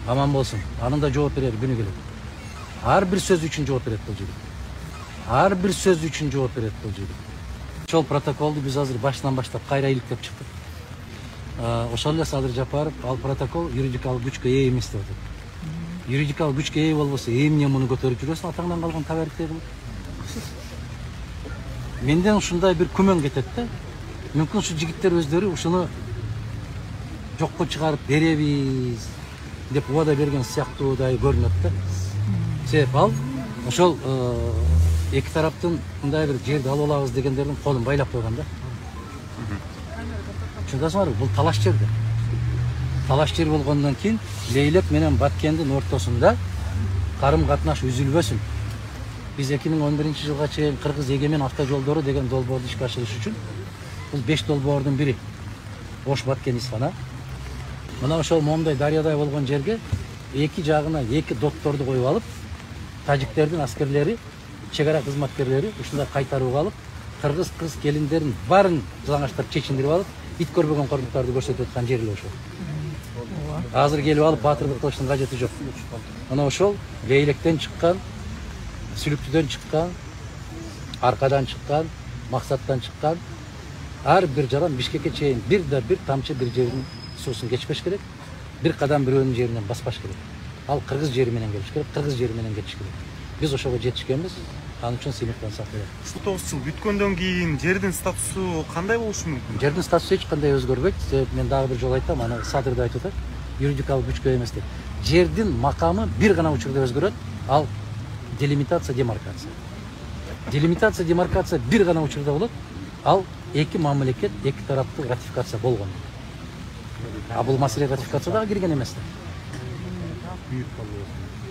Aman bolsun. Anında жооп берер günü келет. Ар бир сөз үчүн жооп берет бул жигит. Ар бир сөз үчүн жооп берет бул жигит. Ошол протоколду биз азыр башынан баштап кайра иликтеп чыктык. Ошол эле Садыр Жапаров ал протокол юридикалык күчкө ээ эмес деп атат. Юридикалык күчкө ээ болбосо эмне муну көтөрүп жүрөсүң, атаңдан калган табарыктей кылып. Менден ушундай бир күмөн кетет да. Мүмкүн ушу жигиттер өздөрү ушуну жокко чыгарып беребиз деп убада берген сыяктуудай көрүнөт да. Себеп ал ошол эки тараптын мындай бир жерди алып алабыз дегендердин колун байлап койгон да. Чындасыңарбы, бул талаш жерде. Талаш жер болгондон кийин Лейлек менен Баткендин ортосунда карым катнаш үзүлбөсүн. Биз 2011 жылга чейин Кыргыз эгемен автожолдору деген долбоорду ишке ашырыш үчүн бул 5 долбоордун бири Ош Баткен Исфана. Мына ошол момундай дарыядай болгон жерге эки жагына эки дотторду коюп алып, тажиктердин аскерлери, чек ара кызматкерлери ушундай кайтарып алып, кыргыз кыз келиндерин баарын жалаңаштап чечиндирип алып, ит көрбөгөн коруктарды көрсөтүп аткан жер эле ошол. Азыр келип алып баатырдык кылыштын кажети жок. Мына ошол Лейлектен чыккан, Сүлүктүдөн чыккан, Аркадан чыккан, Максаттан чыккан ар бир жаран Бишкекке чейин бир тамчы бир жердин суусун кечпеш керек. Бир кадам бирөөнүн жеринен баспаш керек. Ал кыргыз жери менен келиш керек, кыргыз жери менен кетиш керек. Биз ошого жетишкенбиз. Ал үчүн сыймыктансак болот. 9 жыл бүткөндөн кийин жердин статусу кандай болушу мүмкүн? Жердин статусу эч кандай өзгөрбөйт. Себеп мен дагы бир жолу айттым, аны Садыр да айтып атат. Юридикалык күчкө эмес деп. Жердин макамы бир гана учурда өзгөрөт. Ал делимитация, демаркация. Делимитация, демаркация бир гана учурда болот. Ал эки мамлекет, эки тараптуу ратификация болгон. А бул маселе ратификация дагы кирген эмес.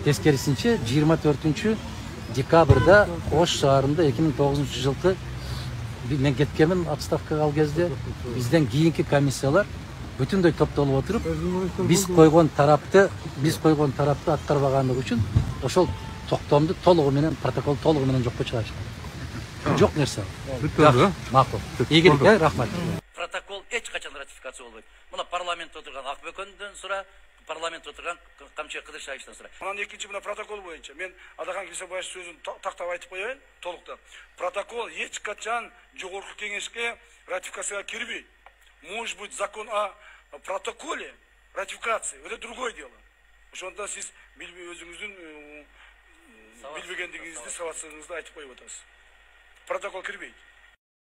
Тескерисинче 24 декабрда Ош шаарында 2009 жылкы мен кеткенмин отставкага ал кезде бизден кийинки комиссиялар бүтүндөй топтолуп отуруп биз койгон тарапты аткарбагандыгы үчүн ошол токтомду толугу менен, протокол толугу менен жокко чыгарышкан. Жок нерсе. Бүткөндү. Макул. Ийгилик, рахмат. Протокол эч качан ратификация болбойт. Мына парламентте отурган Акбөкөндөн сура, парламентте отурган Камчы Кыдыршаевичтен сура. Анан экинчи мына протокол боюнча мен Адахан Кесебаев сөзүн тактап айтып коеюн толуктап. Протокол эч качан жогорку кеңешке ратификацияга кирбейт. Может быть, закон о протоколе ратификации это другое дело. Ошондо сиз өзүңүздүн билбегендигиңизди, сабатсыздыгыңызды айтып коюп атасыз. Протокол кирбейт.